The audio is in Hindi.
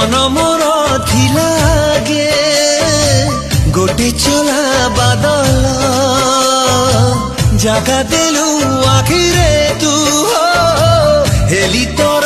मन मोर थिला गे गोटे चला बादल जगा देलु आखिरे तू हेली तोर